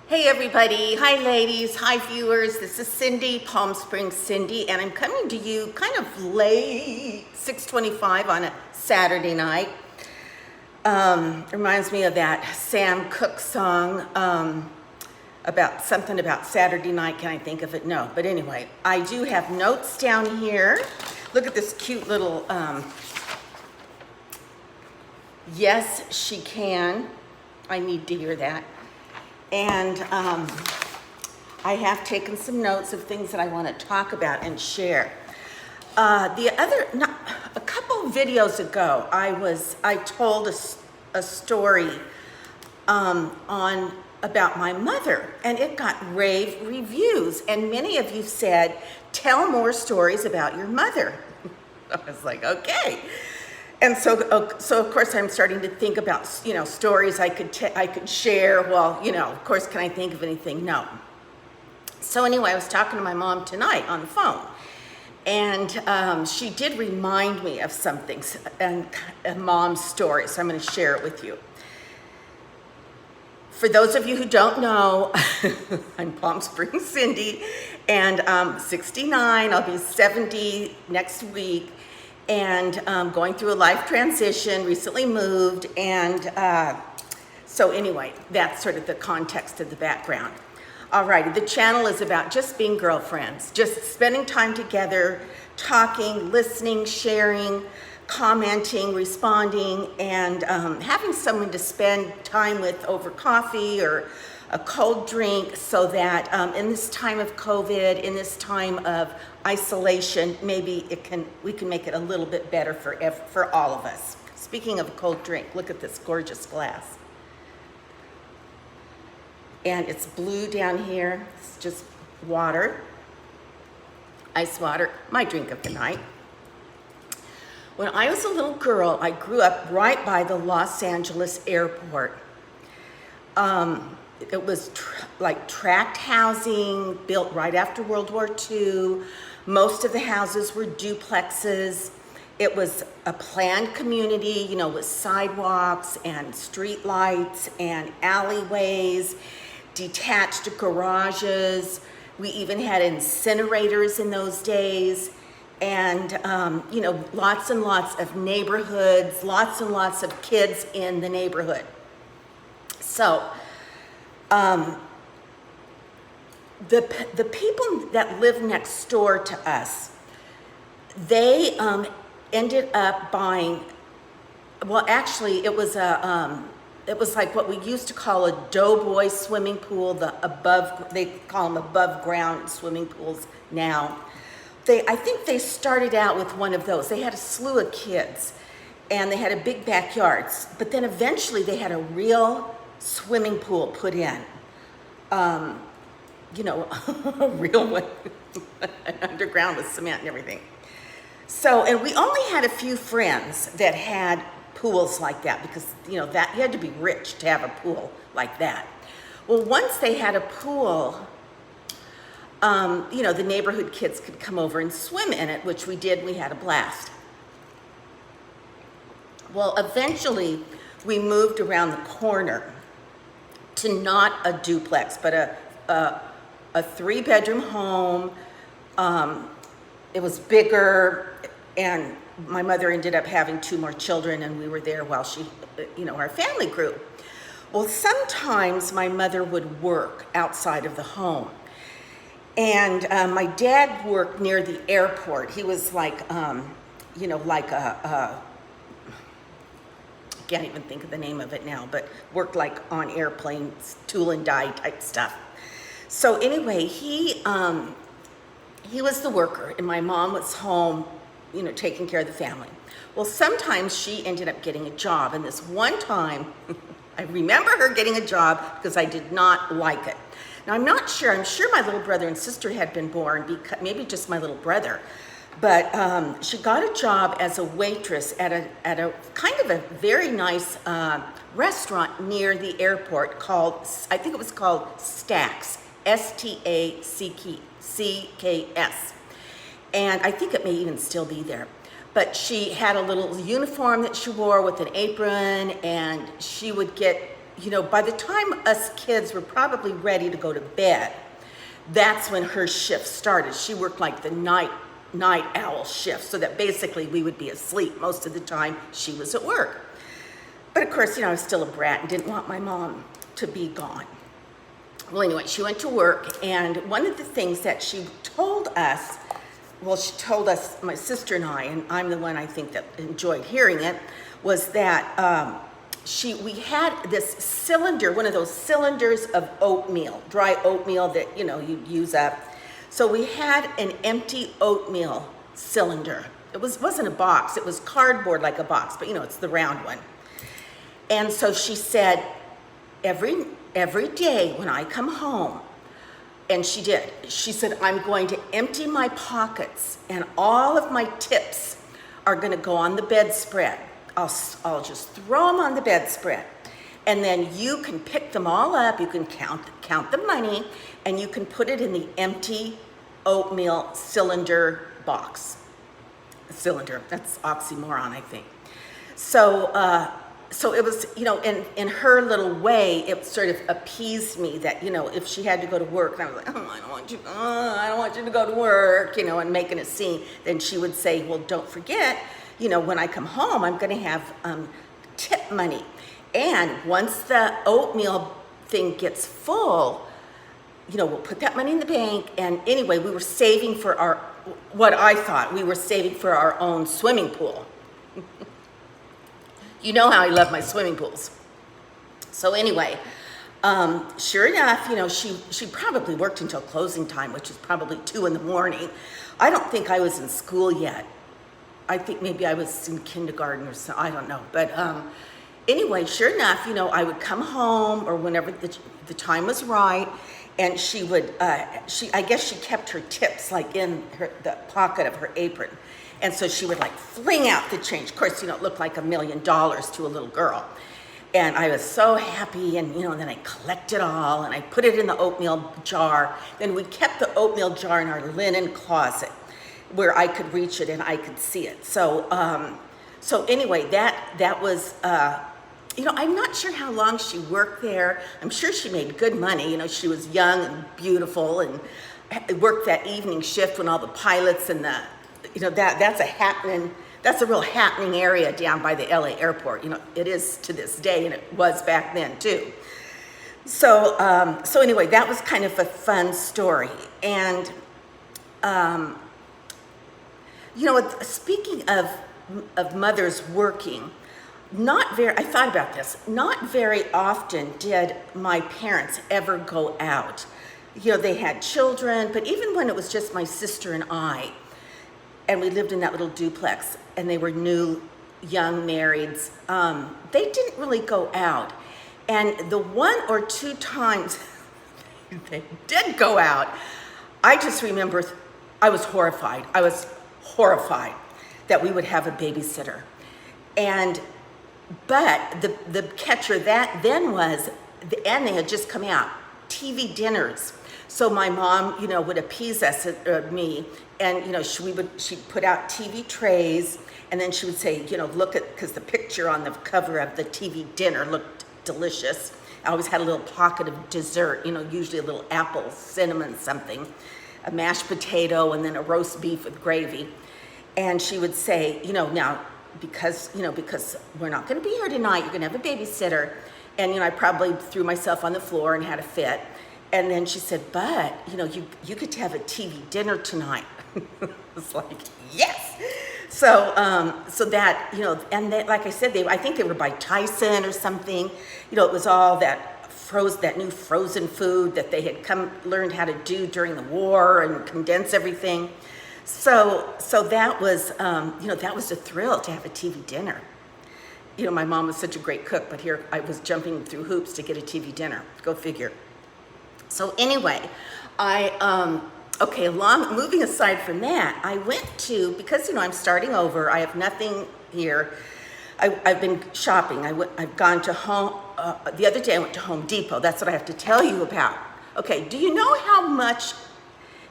Hey everybody, hi ladies, hi viewers. This is Cindy, Palm Springs Cindy, and I'm coming to you kind of late, 6:25 on a Saturday night. Reminds me of that Sam Cooke song about something about Saturday night. Can I think of it? No, but anyway, I do have notes down here. Look at this cute little, yes, she can. I need to hear that. And I have taken some notes of things that I want to talk about and share. A couple videos ago, I told a story about my mother, and it got rave reviews. And many of you said, "Tell more stories about your mother." I was like, okay. And so of course I'm starting to think about, stories I could share. Well, of course, can I think of anything? No. So anyway, I was talking to my mom tonight on the phone, and she did remind me of something, and a mom's story. So I'm going to share it with you. For those of you who don't know, I'm Palm Springs Cindy, and I'm 69. I'll be 70 next week. And going through a life transition, recently moved, and so anyway, that's sort of the context of the background. Alrighty, the channel is about just being girlfriends, just spending time together, talking, listening, sharing, commenting, responding, and having someone to spend time with over coffee or a cold drink, so that in this time of COVID, in this time of isolation, maybe we can make it a little bit better for all of us. Speaking of a cold drink, look at this gorgeous glass. And it's blue down here. It's just water, ice water, my drink of the night. When I was a little girl, I grew up right by the Los Angeles airport. It was like tract housing, built right after World War II. Most of the houses were duplexes. It was a planned community, with sidewalks and street lights and alleyways, detached garages. We even had incinerators in those days. And, lots and lots of neighborhoods, lots and lots of kids in the neighborhood. So, the people that lived next door to us, they ended up buying. Well, actually, it was like what we used to call a doughboy swimming pool. They call them above ground swimming pools now. I think they started out with one of those. They had a slew of kids, and they had a big backyard. But then eventually, they had a real swimming pool put in, a real one, underground with cement and everything. So, and we only had a few friends that had pools like that, because, that you had to be rich to have a pool like that. Well, once they had a pool, the neighborhood kids could come over and swim in it, which we did. We had a blast. Well, eventually, we moved around the corner to not a duplex, but a 3-bedroom home. It was bigger, and my mother ended up having 2 more children, and we were there while our family grew. Well, sometimes my mother would work outside of the home, and my dad worked near the airport. He was like can't even think of the name of it now, but worked like on airplanes, tool and die type stuff. So anyway, he was the worker, and my mom was home, taking care of the family. Well, sometimes she ended up getting a job, and this one time, I remember her getting a job because I did not like it. Now, I'm sure my little brother and sister had been born, maybe just my little brother. But she got a job as a waitress at a kind of a very nice restaurant near the airport I think it was called Stacks, Stacks. And I think it may even still be there. But she had a little uniform that she wore with an apron, and she would get, by the time us kids were probably ready to go to bed, that's when her shift started. She worked like the night owl shift, so that basically we would be asleep most of the time she was at work. But of course, I was still a brat and didn't want my mom to be gone. Well, anyway, she went to work, and one of the things that she told us, my sister and I'm the one I think that enjoyed hearing it, was that we had this cylinder, one of those cylinders of oatmeal, dry oatmeal that, you'd use up. So we had an empty oatmeal cylinder. It wasn't a box, it was cardboard like a box, but it's the round one. And so she said, every day when I come home, and she did, she said, I'm going to empty my pockets and all of my tips are gonna go on the bedspread. I'll just throw them on the bedspread. And then you can pick them all up, you can count the money, and you can put it in the empty oatmeal cylinder box. Cylinder, that's oxymoron, I think. So it was, in her little way, it sort of appeased me that, if she had to go to work, and I was like, I don't want you to go to work, and making a scene, then she would say, well, don't forget, when I come home, I'm going to have tip money. And once the oatmeal thing gets full, we'll put that money in the bank. And anyway, we were saving for what I thought we were saving for our own swimming pool. You know how I love my swimming pools. So anyway, sure enough, she probably worked until closing time, which is probably 2 a.m. I don't think I was in school yet. I think maybe I was in kindergarten or so, I don't know. But anyway, sure enough, I would come home or whenever the time was right, and she would, I guess she kept her tips like in the pocket of her apron. And so she would like fling out the change. Of course, it looked like $1 million to a little girl. And I was so happy, and then I collected all, and I put it in the oatmeal jar. Then we kept the oatmeal jar in our linen closet where I could reach it and I could see it. So anyway, that was, I'm not sure how long she worked there. I'm sure she made good money. She was young and beautiful and worked that evening shift when all the pilots and that's a real happening area down by the LA airport. It is to this day, and it was back then too. So anyway, that was kind of a fun story. And, speaking of mothers working, I thought about this, not very often did my parents ever go out. They had children, but even when it was just my sister and I, and we lived in that little duplex, and they were new, young marrieds, they didn't really go out. And the 1 or 2 times they did go out, I just remember I was horrified. I was horrified that we would have a babysitter. But the catcher that then was, and they had just come out, TV dinners. So my mom, would appease us, me, and she'd put out TV trays, and then she would say, look at, because the picture on the cover of the TV dinner looked delicious. I always had a little pocket of dessert, usually a little apple, cinnamon, something, a mashed potato, and then a roast beef with gravy. And she would say, now, because we're not going to be here tonight, you're going to have a babysitter. And, I probably threw myself on the floor and had a fit. And then she said, but, you get to have a TV dinner tonight. It's like, yes. So that, and they, like I said, I think they were by Tyson or something. It was all that new frozen food that they had learned how to do during the war and condense everything. So that was, that was a thrill to have a TV dinner. My mom was such a great cook, but here I was jumping through hoops to get a TV dinner. Go figure. So anyway, moving aside from that, I went to, because, I'm starting over, I have nothing here. I've been shopping. I've gone to home, the other day I went to Home Depot. That's what I have to tell you about. Okay, do you know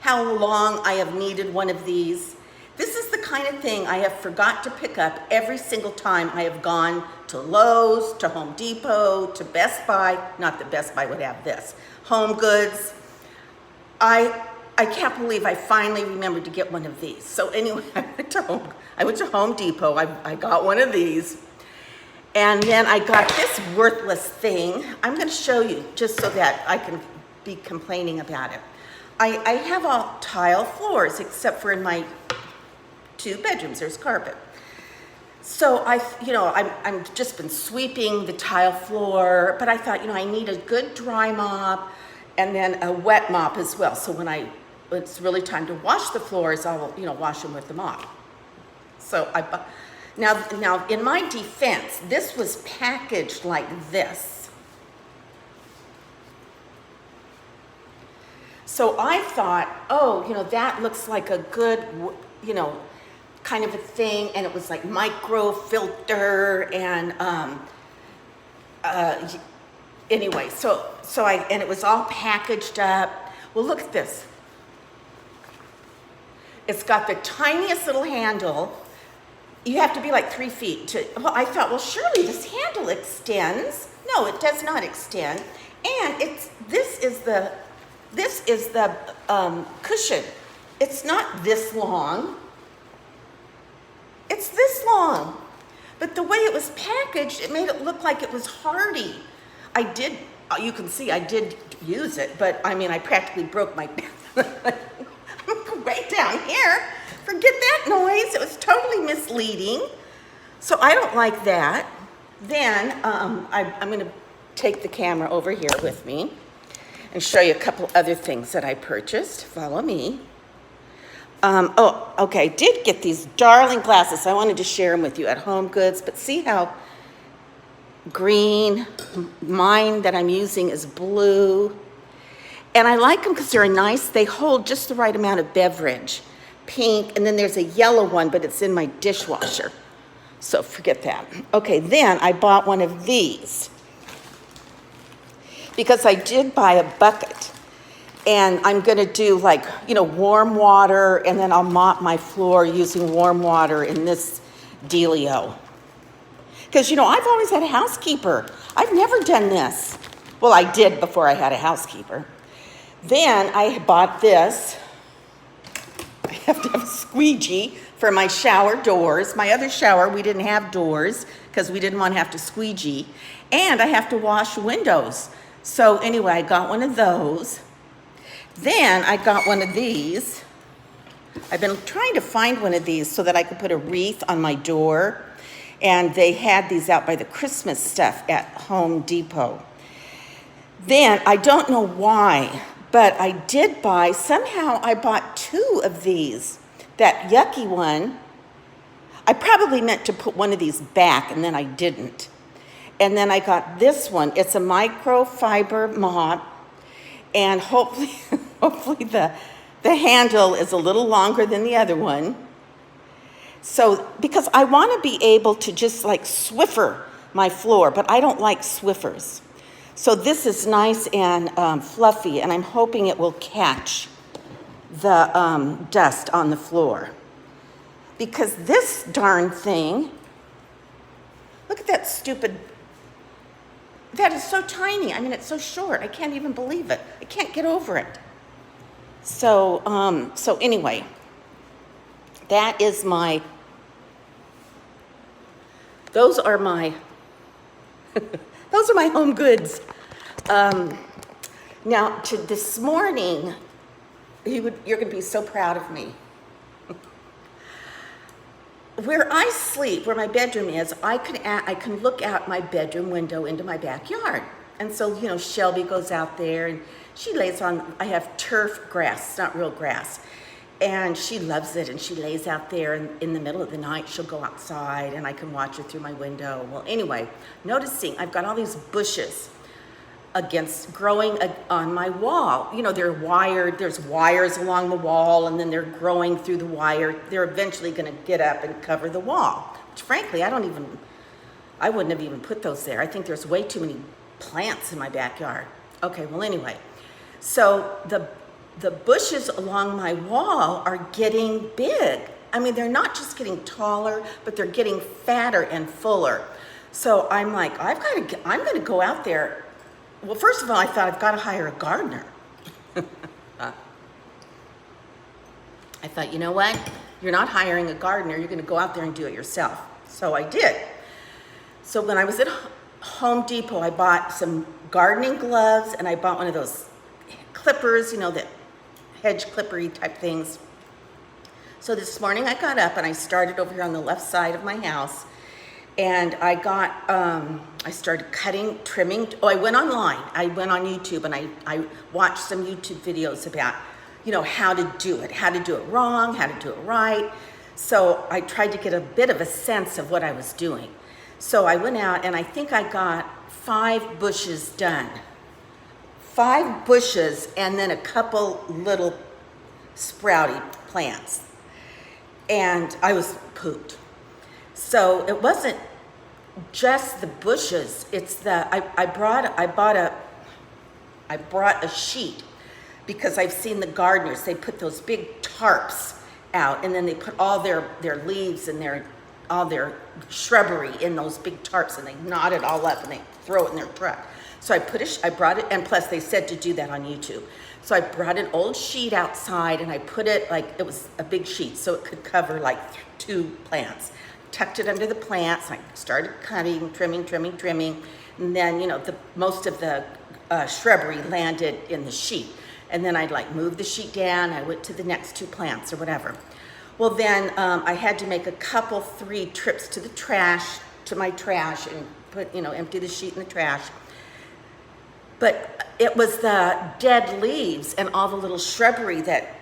how long I have needed one of these? This is the kind of thing I have forgot to pick up every single time I have gone to Lowe's, to Home Depot, to Best Buy. Not that Best Buy would have this. Home Goods. I can't believe I finally remembered to get one of these. So anyway, I went to Home Depot. I got one of these. And then I got this worthless thing. I'm going to show you just so that I can be complaining about it. I have all tile floors except for in my 2 bedrooms. There's carpet. So I've just been sweeping the tile floor, but I thought, I need a good dry mop and then a wet mop as well. So when it's really time to wash the floors, I'll wash them with the mop. So now in my defense, this was packaged like this. So I thought, that looks like a good, kind of a thing, and it was like microfilter and anyway, so it was all packaged up. Well, look at this. It's got the tiniest little handle. You have to be like 3 feet to, I thought, well, surely this handle extends. No, it does not extend. And this is the cushion. It's not this long. It's this long. But the way it was packaged, it made it look like it was hardy. You can see I did use it, but I practically broke my way down here. Forget that noise. It was totally misleading. So I don't like that. Then I'm going to take the camera over here with me and show you a couple other things that I purchased. Follow me. Okay, I did get these darling glasses. I wanted to share them with you at Home Goods, but see how green, mine that I'm using is blue. And I like them because they're nice. They hold just the right amount of beverage. Pink, and then there's a yellow one, but it's in my dishwasher. So forget that. Okay, then I bought one of these because I did buy a bucket. And I'm going to do warm water, and then I'll mop my floor using warm water in this dealio. Because, I've always had a housekeeper. I've never done this. Well, I did before I had a housekeeper. Then I bought this. I have to have a squeegee for my shower doors. My other shower, we didn't have doors because we didn't want to have to squeegee. And I have to wash windows. So anyway, I got one of those. Then I got one of these. I've been trying to find one of these so that I could put a wreath on my door. And they had these out by the Christmas stuff at Home Depot. Then, I don't know why, but I did somehow I bought 2 of these. That yucky one, I probably meant to put one of these back, and then I didn't. And then I got this one. It's a microfiber mop. And hopefully the handle is a little longer than the other one. So, because I want to be able to just Swiffer my floor, but I don't like Swiffers. So this is nice and fluffy, and I'm hoping it will catch the dust on the floor. Because this darn thing, look at that stupid. That is so tiny. It's so short. I can't even believe it. I can't get over it. So anyway, that is those are my Home Goods. Now, this morning, you're going to be so proud of me. Where I sleep, where my bedroom is, I can look out my bedroom window into my backyard. And so, Shelby goes out there and she lays on, I have turf grass, it's not real grass. And she loves it, and she lays out there, and in the middle of the night, she'll go outside and I can watch her through my window. Well, anyway, noticing I've got all these bushes growing on my wall. They're wired, there's wires along the wall, and then they're growing through the wire. They're eventually going to get up and cover the wall, which frankly, I wouldn't have even put those there. I think there's way too many plants in my backyard. Okay, well, anyway, so the bushes along my wall are getting big. They're not just getting taller, but they're getting fatter and fuller. So I'm like, I'm going to go out there. Well, first of all, I thought I've got to hire a gardener. I thought, you know what? You're not hiring a gardener. You're going to go out there and do it yourself. So I did. So when I was at Home Depot, I bought some gardening gloves, and I bought one of those clippers, you know, the hedge clippery type things. So this morning I got up and I started over here on the left side of my house, and I started cutting, trimming. Oh, I went online. I went on YouTube, and I watched some YouTube videos about, you know, how to do it wrong, how to do it right. So I tried to get a bit of a sense of what I was doing. So I went out, and I think I got 5 bushes done. 5 bushes, and then a couple little sprouty plants. And I was pooped. So it wasn't just the bushes, it's the, I brought a sheet, because I've seen the gardeners, they put those big tarps out, and then they put all their leaves and all their shrubbery in those big tarps, and they knot it all up and they throw it in their truck. So I brought it, and plus they said to do that on YouTube. So I brought an old sheet outside, and I put it, like, it was a big sheet, so it could cover like 2 plants. Tucked it under the plants, and I started cutting, trimming, and then, you know, most of the shrubbery landed in the sheet. And then I'd like move the sheet down, I went to the next 2 plants or whatever. Well, then I had to make 3 trips to my trash, and put, you know, empty the sheet in the trash. But it was the dead leaves and all the little shrubbery that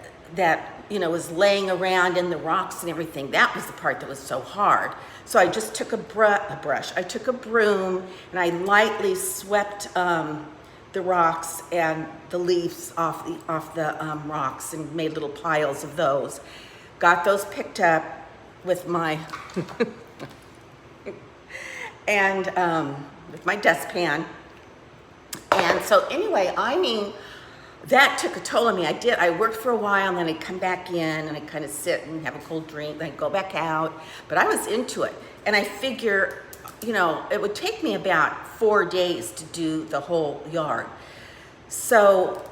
you know, was laying around in the rocks and everything. That was the part that was so hard. So I just took a brush. I took a broom, and I lightly swept the rocks and the leaves off the rocks, and made little piles of those. Got those picked up with my and with my dustpan. And so anyway, I mean, that took a toll on me. I worked for a while, and then I'd come back in, and I'd kind of sit and have a cold drink, then I'd go back out. But I was into it. And I figure, you know, it would take me about 4 days to do the whole yard. So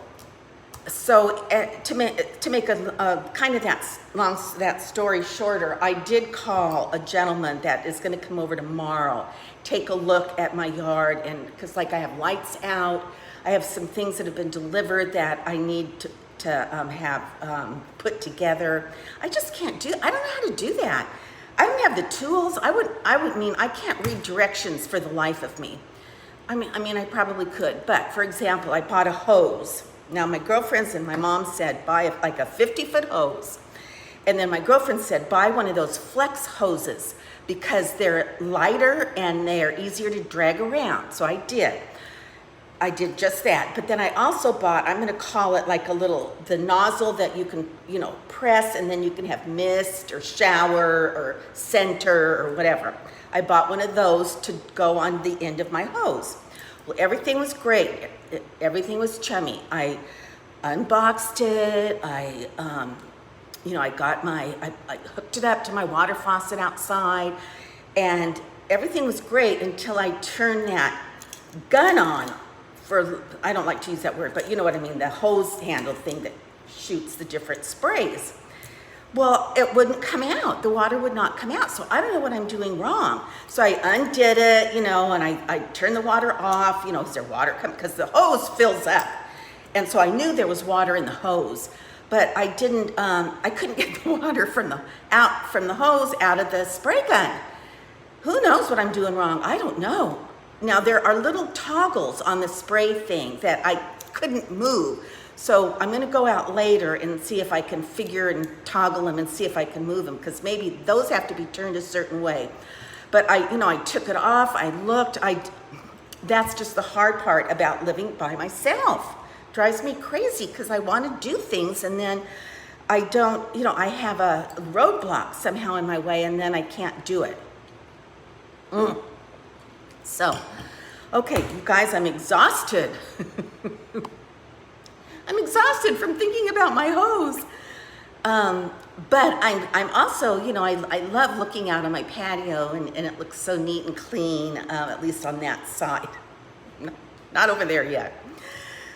to make a kind of that story shorter, I did call a gentleman that is going to come over tomorrow, take a look at my yard, and because like I have lights out, I have some things that have been delivered that I need to have put together. I just can't do. I don't know how to do that. I don't have the tools. I can't read directions for the life of me. I mean, I probably could, but for example, I bought a hose. Now my girlfriends and my mom said buy like a 50-foot hose, and then my girlfriend said buy one of those flex hoses because they're lighter and they're easier to drag around. So I did just that. But then I also bought, I'm gonna call it like the nozzle that you can, you know, press, and then you can have mist or shower or center or whatever. I bought one of those to go on the end of my hose. Well, everything was great. Everything was chummy. I unboxed it. I hooked it up to my water faucet outside, and everything was great until I turned that gun on. I don't like to use that word, but you know what I mean, the hose handle thing that shoots the different sprays. Well, it wouldn't come out. The water would not come out. So I don't know what I'm doing wrong. So I undid it, you know, and I turned the water off, you know, is there water coming? Because the hose fills up. And so I knew there was water in the hose, but I couldn't get the water from the hose out of the spray gun. Who knows what I'm doing wrong? I don't know. Now there are little toggles on the spray thing that I couldn't move. So I'm gonna go out later and see if I can figure and toggle them and see if I can move them, because maybe those have to be turned a certain way. But I took it off, I looked, that's just the hard part about living by myself. Drives me crazy because I want to do things, and then I don't, I have a roadblock somehow in my way, and then I can't do it. So, okay, you guys, I'm exhausted. I'm exhausted from thinking about my hose. But I'm also, I love looking out on my patio and it looks so neat and clean, at least on that side. Not over there yet.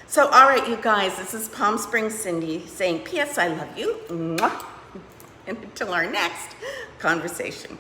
So, all right, you guys, this is Palm Springs Cindy saying, P.S. I love you. Mwah. And until our next conversation.